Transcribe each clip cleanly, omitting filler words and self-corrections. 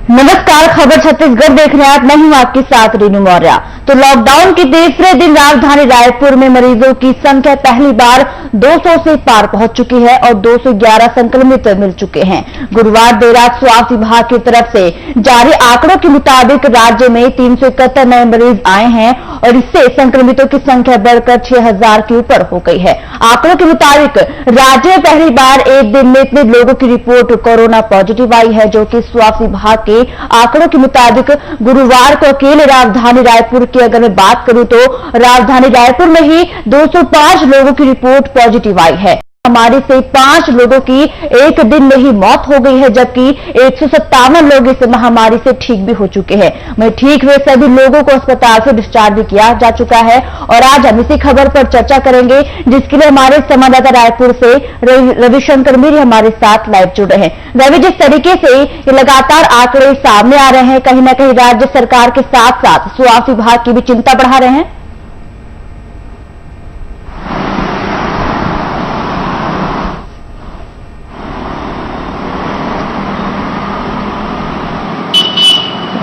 नमस्कार, खबर छत्तीसगढ़ देख रहे हैं आप। मैं हूं आपके साथ रीनू मौर्य। तो लॉकडाउन के तीसरे दिन राजधानी रायपुर में मरीजों की संख्या पहली बार 200 से पार पहुंच चुकी है और 211 संक्रमित मिल चुके हैं। गुरुवार देर रात स्वास्थ्य विभाग की तरफ से जारी आंकड़ों के मुताबिक राज्य में 371 नए मरीज आए हैं और इससे संक्रमितों की संख्या बढ़कर 6000 के ऊपर हो गई है। आंकड़ों के मुताबिक राज्य में पहली बार एक दिन में इतने लोगों की रिपोर्ट कोरोना पॉजिटिव आई है, जो कि स्वास्थ्य विभाग के आंकड़ों के मुताबिक गुरुवार को अकेले राजधानी रायपुर की अगर मैं बात करूं तो राजधानी रायपुर में ही 205 लोगों की रिपोर्ट पॉजिटिव आई है। महामारी से 5 लोगों की एक दिन में ही मौत हो गई है, जबकि 157 लोग इस महामारी से ठीक भी हो चुके हैं। वहीं ठीक हुए सभी लोगों को अस्पताल से डिस्चार्ज भी किया जा चुका है और आज हम इसी खबर पर चर्चा करेंगे, जिसके लिए हमारे संवाददाता रायपुर से रविशंकर मीरी हमारे साथ लाइव जुड़ रहे हैं। रवि, जिस तरीके से ये लगातार आंकड़े सामने आ रहे हैं, कहीं ना कहीं राज्य सरकार के साथ साथ स्वास्थ्य विभाग की भी चिंता बढ़ा रहे हैं।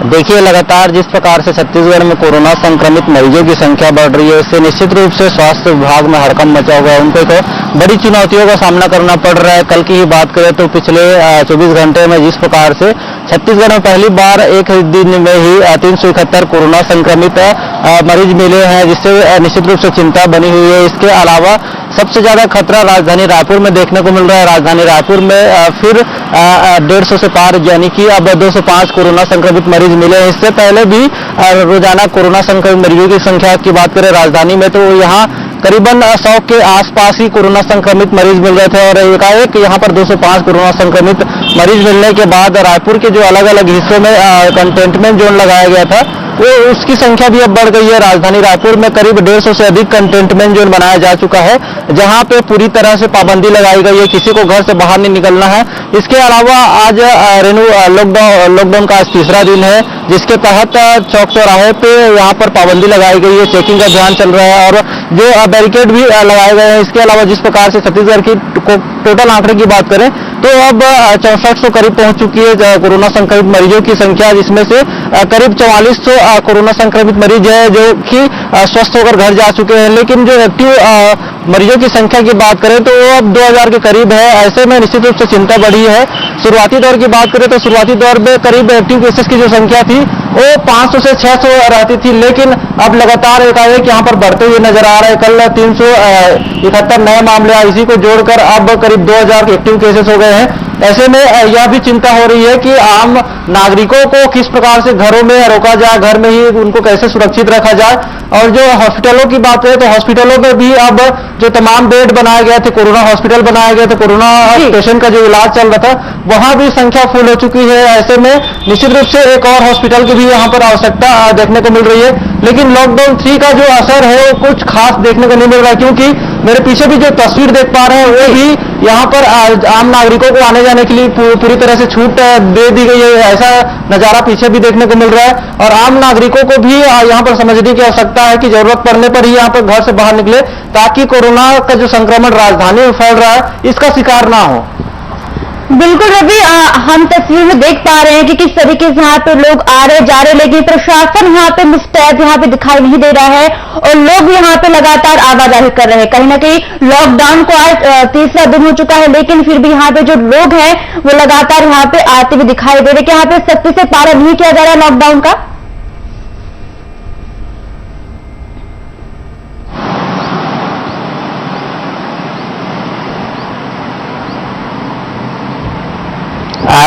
देखिए, लगातार जिस प्रकार से छत्तीसगढ़ में कोरोना संक्रमित मरीजों की संख्या बढ़ रही है, इससे निश्चित रूप से स्वास्थ्य विभाग में हड़कंप मचा हुआ है। उनको तो बड़ी चुनौतियों का सामना करना पड़ रहा है। कल की ही बात करें तो पिछले 24 घंटे में जिस प्रकार से छत्तीसगढ़ में पहली बार एक दिन में ही 371 कोरोना संक्रमित मरीज मिले हैं, जिससे निश्चित रूप से चिंता बनी हुई है। इसके अलावा सबसे ज्यादा खतरा राजधानी रायपुर में देखने को मिल रहा है। राजधानी रायपुर में फिर 150 से पार, यानी कि अब 205 कोरोना संक्रमित मरीज मिले हैं। इससे पहले भी रोजाना कोरोना संक्रमित मरीजों की संख्या की बात करें राजधानी में, तो यहाँ करीबन 100 के आसपास ही कोरोना संक्रमित मरीज मिल रहे थे और एकाएक यहाँ पर 205 कोरोना संक्रमित मरीज मिलने के बाद रायपुर के जो अलग अलग हिस्सों में कंटेनमेंट जोन लगाया गया था, वो उसकी संख्या भी अब बढ़ गई है। राजधानी रायपुर में करीब 150 से अधिक कंटेनमेंट जोन बनाया जा चुका है, जहां पे पूरी तरह से पाबंदी लगाई गई है, किसी को घर से बाहर नहीं निकलना है। इसके अलावा आज लॉकडाउन का आज तीसरा दिन है, जिसके तहत चौक चौराहे पे यहाँ पर पाबंदी लगाई गई है, चेकिंग का अभियान चल रहा है और जो बैरिकेड भी लगाए गए हैं। इसके अलावा जिस प्रकार से छत्तीसगढ़ की टोटल आंकड़े की बात करें तो अब 6400 करीब पहुंच चुकी है कोरोना संक्रमित मरीजों की संख्या, जिसमें से करीब 4400 कोरोना संक्रमित मरीज है जो कि स्वस्थ होकर घर जा चुके हैं। लेकिन जो एक्टिव मरीजों की संख्या की बात करें तो वो अब 2000 के करीब है। ऐसे में निश्चित रूप से चिंता बढ़ी है। शुरुआती दौर की बात करें तो शुरुआती दौर में करीब एक्टिव केसेस की जो संख्या थी वो 500 से 600 रहती थी, लेकिन अब लगातार एकाएक यहाँ पर बढ़ते हुए नजर आ रहे हैं। कल 371 नए मामले आए, इसी को जोड़कर अब करीब 2000 एक्टिव केसेस हो गए हैं। ऐसे में यह भी चिंता हो रही है कि आम नागरिकों को किस प्रकार से घरों में रोका जाए, घर में ही उनको कैसे सुरक्षित रखा जाए। और जो हॉस्पिटलों की बात करें तो हॉस्पिटलों में भी अब जो तमाम बेड बनाए गए थे, कोरोना हॉस्पिटल बनाए गए थे, कोरोना पेशेंट का जो इलाज चल रहा था, वहां भी संख्या फुल हो चुकी है। ऐसे में निश्चित रूप से एक और हॉस्पिटल की भी यहाँ पर आवश्यकता देखने को मिल रही है। लेकिन लॉकडाउन 3 का जो असर है वो कुछ खास देखने को नहीं मिल रहा है, क्योंकि मेरे पीछे भी जो तस्वीर देख पा रहे हैं वो भी यहाँ पर आम नागरिकों को आने जाने के लिए पूरी तरह से छूट दे दी गई है। ऐसा नजारा पीछे भी देखने को मिल रहा है और आम नागरिकों को भी यहाँ पर समझने की आवश्यकता है कि जरूरत पड़ने पर ही यहाँ पर घर से बाहर निकले, ताकि कोरोना का जो संक्रमण राजधानी में फैल रहा है इसका शिकार ना हो। बिल्कुल रवि, हम तस्वीर में देख पा रहे हैं कि किस तरीके से यहाँ पे लोग आ रहे जा रहे, लेकिन प्रशासन यहाँ पे मुस्तैद यहाँ पे दिखाई नहीं दे रहा है और लोग यहाँ पे लगातार आवाजाही कर रहे हैं। कहीं ना कहीं लॉकडाउन को आज तीसरा दिन हो चुका है, लेकिन फिर भी यहाँ पे जो लोग हैं वो लगातार यहाँ पे आते हुए दिखाई दे रहे हैं। कि यहाँ पे सख्ती से पालन नहीं किया जा रहा है लॉकडाउन का।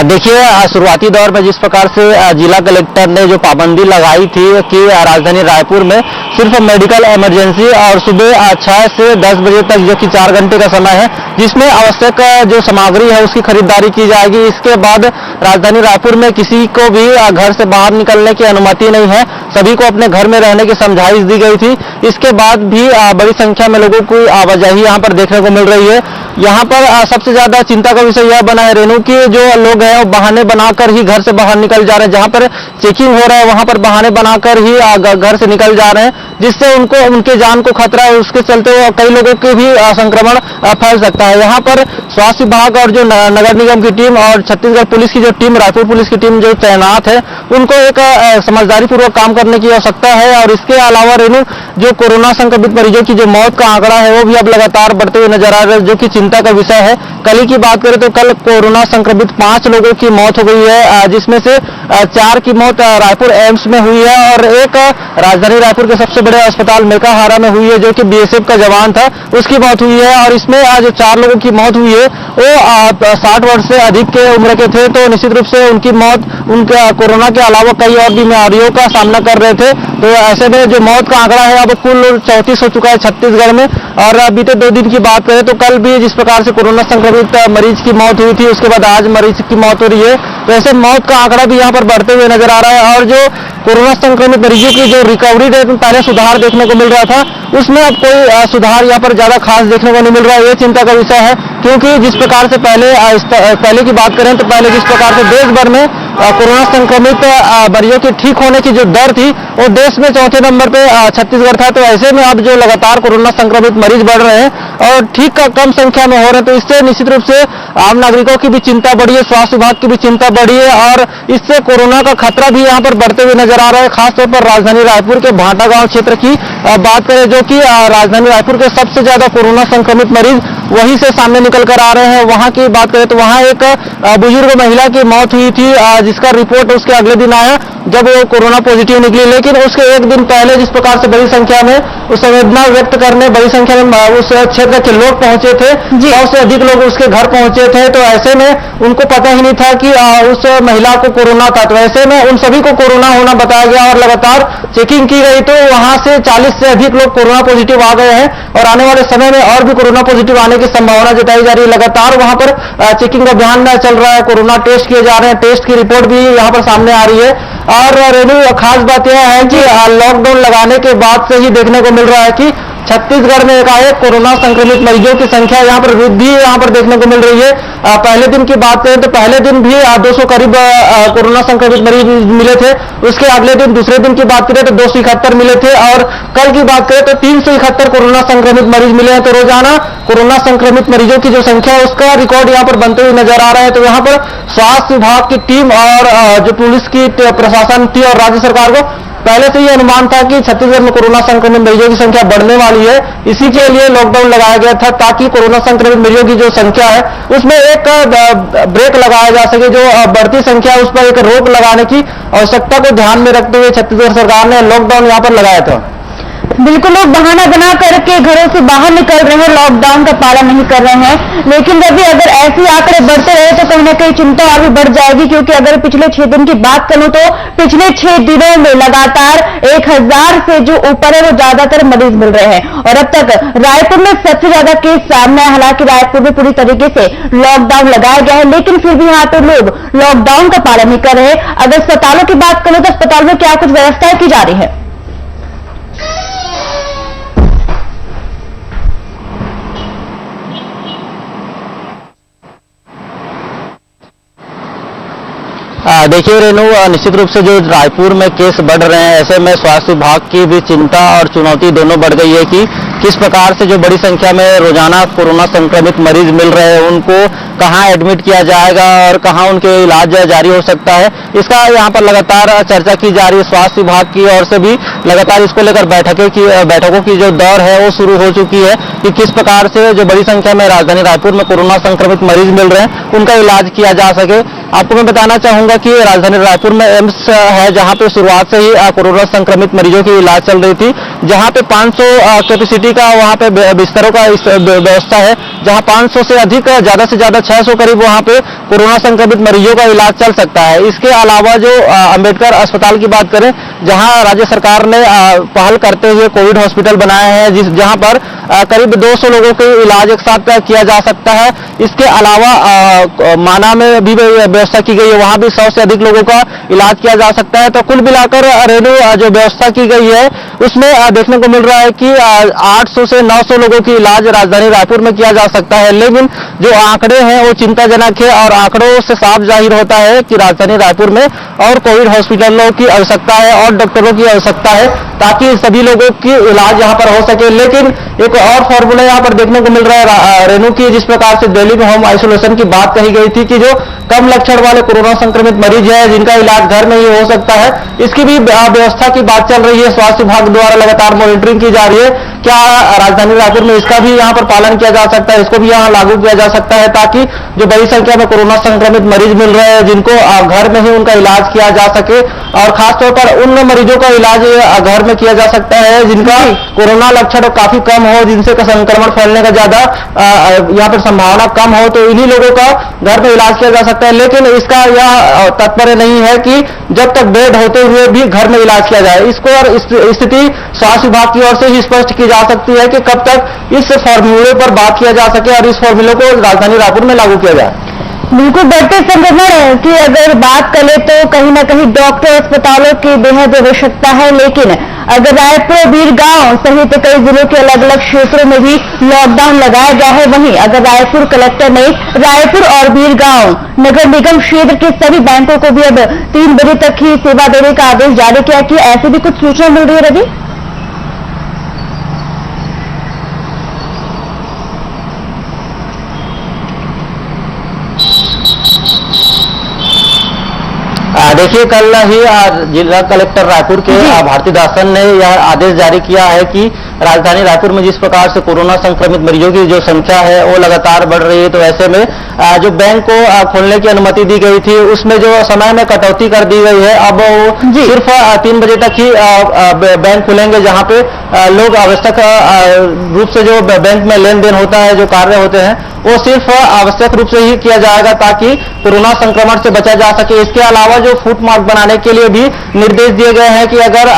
देखिए, शुरुआती दौर में जिस प्रकार से जिला कलेक्टर ने जो पाबंदी लगाई थी कि राजधानी रायपुर में सिर्फ मेडिकल इमरजेंसी और सुबह 6 से 10 बजे तक, जो कि 4 घंटे का समय है, जिसमें आवश्यक जो सामग्री है उसकी खरीदारी की जाएगी। इसके बाद राजधानी रायपुर में किसी को भी घर से बाहर निकलने की अनुमति नहीं है, सभी को अपने घर में रहने की समझाइश दी गई थी। इसके बाद भी बड़ी संख्या में लोगों को आवाजाही यहाँ पर देखने को मिल रही है। यहाँ पर सबसे ज्यादा चिंता का विषय यह बना है रेणु की जो लोग हैं वो बहाने बनाकर ही घर से बाहर निकल जा रहे हैं। जहाँ पर चेकिंग हो रहा है वहां पर बहाने बनाकर ही घर से निकल जा रहे हैं, जिससे उनको उनके जान को खतरा है। उसके चलते कई लोगों के भी संक्रमण फैल सकता है। यहाँ पर स्वास्थ्य विभाग और जो नगर निगम की टीम और छत्तीसगढ़ पुलिस की जो जो टीम, रायपुर पुलिस की टीम जो तैनात है, उनको एक समझदारी पूर्वक काम करने की आवश्यकता है। और इसके अलावा रेणु, जो कोरोना संक्रमित मरीजों की जो मौत का आंकड़ा है वो भी अब लगातार बढ़ते हुए नजर आ रहा है, जो कि चिंता का विषय है। कल ही की बात करें तो कल कोरोना संक्रमित 5 लोगों की मौत हो गई है, जिसमें से 4 की मौत रायपुर एम्स में हुई है और एक राजधानी रायपुर के सबसे बड़े अस्पताल मेकाहारा में हुई है, जो कि बीएसएफ का जवान था, उसकी मौत हुई है। और इसमें जो 4 लोगों की मौत हुई है वो 60 वर्ष से अधिक के उम्र के थे, तो निश्चित रूप से उनकी मौत उनका कोरोना के अलावा कई और बीमारियों का सामना कर रहे थे। तो ऐसे में जो मौत का आंकड़ा है अब कुल 34 हो चुका है छत्तीसगढ़ में। और बीते 2 दिन की बात करें तो कल भी जिस प्रकार से कोरोना संक्रमित मरीज की मौत हुई थी, उसके बाद आज मरीज की मौत हो रही है, तो ऐसे मौत का आंकड़ा भी यहाँ पर बढ़ते हुए नजर आ रहा है। और जो कोरोना संक्रमित मरीजों की जो रिकवरी रेट में पहले सुधार देखने को मिल रहा था, उसमें अब कोई सुधार यहाँ पर ज्यादा खास देखने को नहीं मिल रहा है। ये चिंता का विषय है, क्योंकि जिस प्रकार से पहले की बात करें तो पहले जिस प्रकार से देश भर में कोरोना संक्रमित मरीजों के ठीक होने की जो दर थी वो देश में 4थे नंबर पे छत्तीसगढ़ था। तो ऐसे में अब जो लगातार कोरोना संक्रमित मरीज बढ़ रहे हैं और ठीक का कम संख्या में हो रहे हैं, तो इससे निश्चित रूप से आम नागरिकों की भी चिंता बढ़ी है, स्वास्थ्य विभाग की भी चिंता बढ़ी है और इससे कोरोना का खतरा भी यहाँ पर बढ़ते हुए नजर आ रहा है। खासतौर पर राजधानी रायपुर के भाटा गांव क्षेत्र की बात करें, जो कि राजधानी रायपुर के सबसे ज्यादा कोरोना संक्रमित मरीज वहीं से सामने निकल कर आ रहे हैं। वहां की बात करें तो वहां एक बुजुर्ग महिला की मौत हुई थी, जिसका रिपोर्ट उसके अगले दिन आया जब वो कोरोना पॉजिटिव निकली, लेकिन उसके एक दिन पहले जिस प्रकार से बड़ी संख्या में उस संवेदना व्यक्त करने बड़ी संख्या में उस क्षेत्र के लोग पहुंचे थे, 100 से अधिक लोग उसके घर पहुंचे थे, तो ऐसे में उनको पता ही नहीं था कि उस महिला को कोरोना था। तो ऐसे में उन सभी को कोरोना होना बताया गया और लगातार चेकिंग की गई, तो वहां से 40 से अधिक लोग कोरोना पॉजिटिव आ गए हैं और आने वाले समय में और भी कोरोना पॉजिटिव आने की संभावना जताई जा रही है। लगातार वहां पर चेकिंग का अभियान चल रहा है, कोरोना टेस्ट किए जा रहे हैं, टेस्ट की रिपोर्ट भी यहाँ पर सामने आ रही है। और रेणु, खास बात यह है कि लॉकडाउन लगाने के बाद से ही देखने को मिल रहा है कि छत्तीसगढ़ में एकाएक कोरोना संक्रमित मरीजों की संख्या यहाँ पर वृद्धि यहाँ पर देखने को मिल रही है। पहले दिन की बात करें तो पहले दिन भी 200 करीब कोरोना संक्रमित मरीज मिले थे, उसके अगले दिन दूसरे दिन की बात करें तो 271 मिले थे और कल की बात करें तो 371 कोरोना संक्रमित मरीज मिले हैं। तो रोजाना कोरोना संक्रमित मरीजों की जो संख्या है उसका रिकॉर्ड यहाँ पर बनते हुए नजर आ रहा है। तो यहाँ पर स्वास्थ्य विभाग की टीम और जो पुलिस की प्रशासन थी और राज्य सरकार को पहले से ही अनुमान था कि छत्तीसगढ़ में कोरोना संक्रमित मरीजों की संख्या बढ़ने वाली है, इसी के लिए लॉकडाउन लगाया गया था ताकि कोरोना संक्रमित मरीजों की जो संख्या है उसमें एक ब्रेक लगाया जा सके। जो बढ़ती संख्या है उस पर एक रोक लगाने की आवश्यकता को ध्यान में रखते हुए छत्तीसगढ़ सरकार ने लॉकडाउन यहाँ पर लगाया था। बिल्कुल, लोग बहाना बना करके घरों से बाहर निकल रहे हैं, लॉकडाउन का पालन नहीं कर रहे हैं, लेकिन जब भी अगर ऐसे आंकड़े बढ़ते रहे तो कहीं ना कहीं चिंता और भी बढ़ जाएगी। क्योंकि अगर पिछले 6 दिन की बात करूं तो पिछले 6 दिनों में लगातार 1000 से जो ऊपर है वो ज्यादातर मरीज मिल रहे हैं और अब तक रायपुर में सबसे ज्यादा केस सामने आए। हालांकि रायपुर में पूरी तरीके से लॉकडाउन लगाया गया है, लेकिन फिर भी यहाँ पे लोग लॉकडाउन का पालन नहीं कर रहे। अगर अस्पतालों की बात करें तो अस्पताल में क्या कुछ व्यवस्थाएं की जा रही है? देखिए रेणु, निश्चित रूप से जो रायपुर में केस बढ़ रहे हैं, ऐसे में स्वास्थ्य विभाग की भी चिंता और चुनौती दोनों बढ़ गई है कि किस प्रकार से जो बड़ी संख्या में रोजाना कोरोना संक्रमित मरीज मिल रहे हैं उनको कहां एडमिट किया जाएगा और कहां उनके इलाज जारी हो सकता है, इसका यहां पर लगातार चर्चा की जा रही है। स्वास्थ्य विभाग की ओर से भी लगातार इसको लेकर बैठकों की जो दौर है वो शुरू हो चुकी है कि किस प्रकार से जो बड़ी संख्या में राजधानी रायपुर में कोरोना संक्रमित मरीज मिल रहे हैं उनका इलाज किया जा सके। आपको मैं बताना चाहूंगा कि राजधानी रायपुर में एम्स है, जहां पे शुरुआत से ही कोरोना संक्रमित मरीजों की इलाज चल रही थी, जहां पे 500 कैपेसिटी का वहां पे बिस्तरों का व्यवस्था है, जहां 500 से अधिक, ज्यादा से ज्यादा 600 करीब वहां पे कोरोना संक्रमित मरीजों का इलाज चल सकता है। इसके अलावा जो अंबेडकर अस्पताल की बात करें, जहां राज्य सरकार ने पहल करते हुए कोविड हॉस्पिटल बनाया है, जहां पर करीब 200 लोगों के इलाज एक साथ किया जा सकता है। इसके अलावा माना में भी व्यवस्था की गई है, वहां भी 100 से अधिक लोगों का इलाज किया जा सकता है। तो कुल मिलाकर रेणु जो व्यवस्था की गई है उसमें देखने को मिल रहा है कि 800 से 900 लोगों की इलाज राजधानी रायपुर में किया जा सकता है। लेकिन जो आंकड़े हैं वो चिंताजनक है और आंकड़ों से साफ जाहिर होता है कि राजधानी रायपुर में और कोविड हॉस्पिटलों की आवश्यकता है और डॉक्टरों की आवश्यकता है ताकि सभी लोगों की इलाज यहाँ पर हो सके। लेकिन एक और फॉर्मूला यहाँ पर देखने को मिल रहा है रेणु की, जिस प्रकार से दिल्ली में होम आइसोलेशन की बात कही गई थी कि जो कम लक्षण वाले कोरोना संक्रमित मरीज है जिनका इलाज घर में ही हो सकता है, इसकी भी व्यवस्था की बात चल रही है। स्वास्थ्य विभाग द्वारा लगातार मॉनिटरिंग की जा रही है। क्या राजधानी रायपुर में इसका भी यहाँ पर पालन किया जा सकता है, इसको भी यहाँ लागू किया जा सकता है ताकि जो बड़ी संख्या में कोरोना संक्रमित मरीज मिल रहे हैं जिनको घर में ही उनका इलाज किया जा सके, और खासतौर पर उन मरीजों का इलाज घर में किया जा सकता है जिनका कोरोना लक्षण काफी कम हो, जिनसे संक्रमण फैलने का ज्यादा यहाँ पर संभावना कम हो, तो इन्हीं लोगों का घर में इलाज किया जा सकता है। लेकिन इसका यह तात्पर्य नहीं है कि जब तक बेड होते हुए भी घर में इलाज किया जाए। इसको और स्थिति स्वास्थ्य विभाग की ओर से ही स्पष्ट की जा सकती है कि कब तक इस फॉर्मूले पर बात किया जा सके और इस फॉर्मूले को राजधानी रायपुर में लागू किया जाए। बिल्कुल, बढ़ते संक्रमण की अगर बात करें तो कहीं ना कहीं डॉक्टर अस्पतालों की बेहद आवश्यकता है, लेकिन अगर रायपुर, बीरगांव सहित कई जिलों के अलग अलग क्षेत्रों में भी लॉकडाउन लगाया गया है, वहीं अगर रायपुर कलेक्टर ने रायपुर और बीरगांव नगर निगम क्षेत्र के सभी बैंकों को भी अब 3 बजे तक ही सेवा देने का आदेश जारी किया कि ऐसी भी कुछ सूचना मिल रही है रवि? देखिए, कल ही जिला कलेक्टर रायपुर के भारती दासन ने यह आदेश जारी किया है कि राजधानी रायपुर में जिस प्रकार से कोरोना संक्रमित मरीजों की जो संख्या है वो लगातार बढ़ रही है, तो ऐसे में जो बैंक को खोलने की अनुमति दी गई थी उसमें जो समय में कटौती कर दी गई है। अब वो सिर्फ 3 बजे तक ही बैंक खुलेंगे, जहां पे लोग आवश्यक रूप से जो बैंक में लेन देन होता है, जो कार्य होते हैं, वो सिर्फ आवश्यक रूप से ही किया जाएगा ताकि कोरोना संक्रमण से बचा जा सके। इसके अलावा जो फुट मार्क बनाने के लिए भी निर्देश दिए गए हैं कि अगर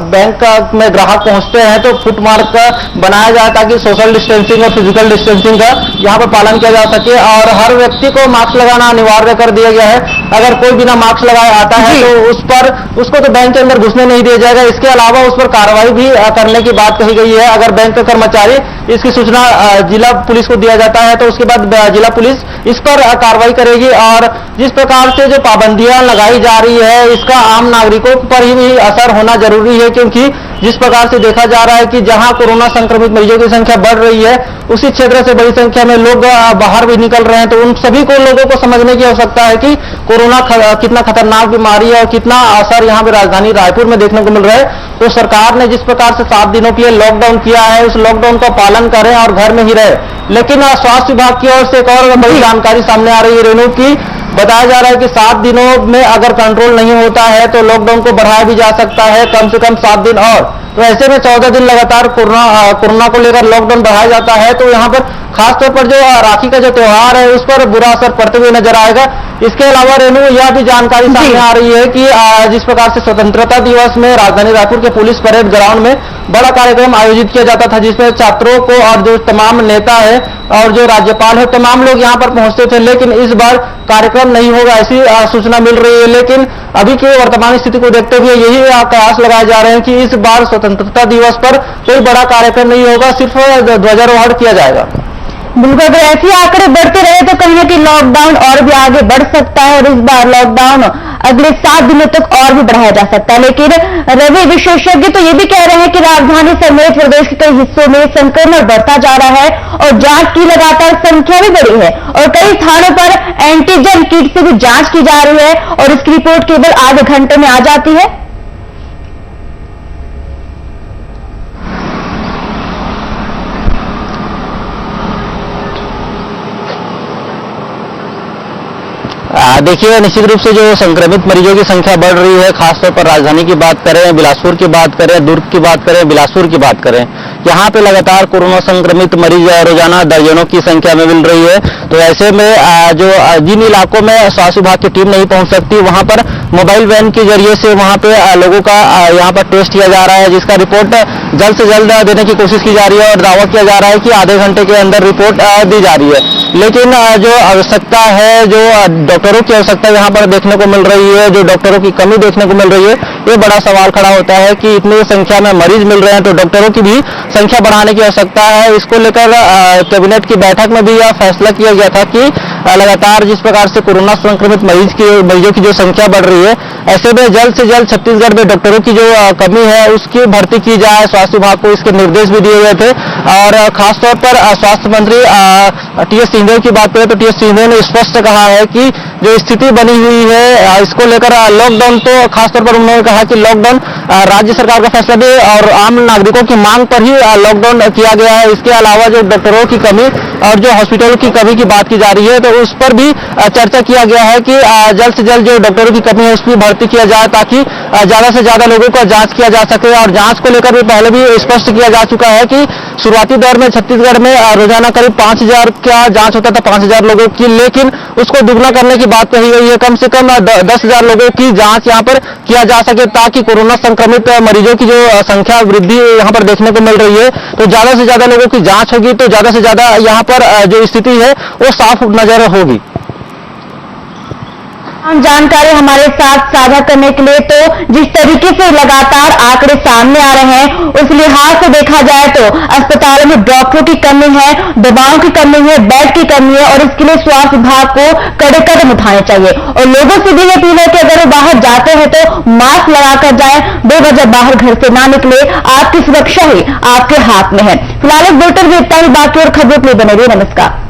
बैंक में ग्राहक पहुंचते हैं तो फुट मार्क बनाया जाए ताकि सोशल डिस्टेंसिंग और फिजिकल डिस्टेंसिंग का यहाँ पर पालन किया जा सके। और हर व्यक्ति को मास्क लगाना अनिवार्य कर दिया गया है। अगर कोई बिना मास्क लगाए आता है तो उसको तो बैंक के अंदर घुसने नहीं दिया जाएगा। इसके अलावा उस पर कार्रवाई भी करने की बात कही गई है। अगर बैंक का कर्मचारी इसकी सूचना जिला पुलिस को दिया जाता है तो उसके बाद जिला पुलिस इस पर कार्रवाई करेगी। और जिस प्रकार से जो पाबंदियां लगाई जा रही है इसका आम नागरिकों पर ही असर होना जरूरी है, क्योंकि जिस प्रकार से देखा जा रहा है कि जहां कोरोना संक्रमित मरीजों की संख्या बढ़ रही है उसी क्षेत्र से बड़ी संख्या में लोग बाहर भी निकल रहे हैं, तो उन सभी को लोगों को समझने की आवश्यकता है कि कोरोना कितना खतरनाक बीमारी है और कितना असर यहाँ पे राजधानी रायपुर में देखने को मिल रहा है। तो सरकार ने जिस प्रकार से 7 दिनों के लिए लॉकडाउन किया है उस लॉकडाउन का पालन करें और घर में ही रहे। लेकिन स्वास्थ्य विभाग की ओर से एक और बड़ी जानकारी सामने आ रही है रेणु की, बताया जा रहा है कि 7 दिनों में अगर कंट्रोल नहीं होता है तो लॉकडाउन को बढ़ाया भी जा सकता है, कम से कम 7 दिन और। तो ऐसे में 14 दिन लगातार कोरोना को लेकर लॉकडाउन बढ़ाया जाता है, तो यहाँ पर खासतौर पर जो राखी का जो त्योहार है उस पर बुरा असर पड़ते हुए नजर आएगा। इसके अलावा रेणु यह भी जानकारी सामने आ रही है कि जिस प्रकार से स्वतंत्रता दिवस में राजधानी रायपुर के पुलिस परेड ग्राउंड में बड़ा कार्यक्रम आयोजित किया जाता था, जिसमें छात्रों को और जो तमाम नेता है और जो राज्यपाल है तमाम लोग यहाँ पर पहुंचते थे। लेकिन इस बार कार्यक्रम नहीं होगा ऐसी सूचना मिल रही है। लेकिन अभी की वर्तमान स्थिति को देखते हुए यही कयास लगाए जा रहे हैं कि इस बार स्वतंत्रता दिवस पर कोई बड़ा कार्यक्रम नहीं होगा, सिर्फ ध्वजारोहण किया जाएगा। बिल्कुल, अगर ऐसे आंकड़े बढ़ते रहे तो कहीं ना कहीं लॉकडाउन और भी आगे बढ़ सकता है और इस बार लॉकडाउन अगले 7 दिनों तक और भी बढ़ाया जा सकता है। लेकिन रवि, विशेषज्ञ तो ये भी कह रहे हैं कि राजधानी समेत प्रदेश के कई हिस्सों में संक्रमण बढ़ता जा रहा है और जांच की लगातार संख्या भी बढ़ी है और कई स्थानों पर एंटीजन किट से भी जांच की जा रही है और इसकी रिपोर्ट केवल आधे घंटे में आ जाती है। देखिए, निश्चित रूप से जो संक्रमित मरीजों की संख्या बढ़ रही है, खासतौर पर राजधानी की बात करें, बिलासपुर की बात करें, दुर्ग की बात करें, बिलासपुर की बात करें, यहाँ पे लगातार कोरोना संक्रमित मरीज रोजाना दर्जनों की संख्या में मिल रही है। तो ऐसे में जो जिन इलाकों में स्वास्थ्य विभाग की टीम नहीं पहुंच सकती वहां पर मोबाइल वैन के जरिए से वहां पे लोगों का यहाँ पर टेस्ट किया जा रहा है, जिसका रिपोर्ट जल्द से जल्द देने की कोशिश की जा रही है और दावा किया जा रहा है कि आधे घंटे के अंदर रिपोर्ट दी जा रही है। लेकिन जो आवश्यकता है, जो डॉक्टरों की आवश्यकता यहाँ पर देखने को मिल रही है, जो डॉक्टरों की कमी देखने को मिल रही है, ये बड़ा सवाल खड़ा होता है कि इतनी संख्या में मरीज मिल रहे हैं तो डॉक्टरों की भी संख्या बढ़ाने की आवश्यकता है। इसको लेकर कैबिनेट की बैठक में भी यह फैसला किया गया था कि लगातार जिस प्रकार से कोरोना संक्रमित मरीजों की जो संख्या बढ़ रही है, ऐसे में जल्द से जल्द छत्तीसगढ़ में डॉक्टरों की जो कमी है उसकी भर्ती की जाए। स्वास्थ्य विभाग को इसके निर्देश भी दिए गए थे और खासतौर पर स्वास्थ्य मंत्री टीएस सिंहदेव की बात करें तो टीएस सिंहदेव ने स्पष्ट कहा है कि जो स्थिति बनी हुई है इसको लेकर लॉकडाउन, तो खासतौर पर उन्होंने कहा कि लॉकडाउन राज्य सरकार का फैसला भी और आम नागरिकों की मांग पर ही लॉकडाउन किया गया है। इसके अलावा जो डॉक्टरों की कमी और जो हॉस्पिटलों की कमी की बात की जा रही है तो उस पर भी चर्चा किया गया है कि जल्द से जल्द जो डॉक्टरों की कमी है उसकी भर्ती किया जाए ताकि ज्यादा से ज्यादा लोगों का जांच किया जा सके। और जांच को लेकर भी पहले भी स्पष्ट किया जा चुका है कि शुरुआती दौर में छत्तीसगढ़ में रोजाना करीब 5000 का जांच होता था, 5000 लोगों की, लेकिन उसको दुगना करने की बात कही गई है। कम से कम 10,000 लोगों की जांच यहाँ पर किया जा सके ताकि कोरोना संक्रमित मरीजों की जो संख्या वृद्धि यहाँ पर देखने को मिल रही है तो ज्यादा से ज्यादा लोगों की जांच होगी तो ज्यादा से ज्यादा यहाँ पर जो स्थिति है वो साफ नजर होगी। जानकारी हमारे साथ साझा करने के लिए, तो जिस तरीके से लगातार आंकड़े सामने आ रहे हैं उस लिहाज से देखा जाए तो अस्पतालों में डॉक्टरों की कमी है, दवाओं की कमी है, बेड की कमी है और इसके लिए स्वास्थ्य विभाग को कड़े कदम उठाने चाहिए। और लोगों से भी ये अपील है कि अगर वो बाहर जाते हैं तो मास्क लगाकर जाए, बेवजह बाहर घर से ना निकले। आपकी सुरक्षा ही आपके हाथ में है। फिलहाल इस बुलेटिन में इतना ही, बाकी और खबरों के लिए बने रहिए। नमस्कार।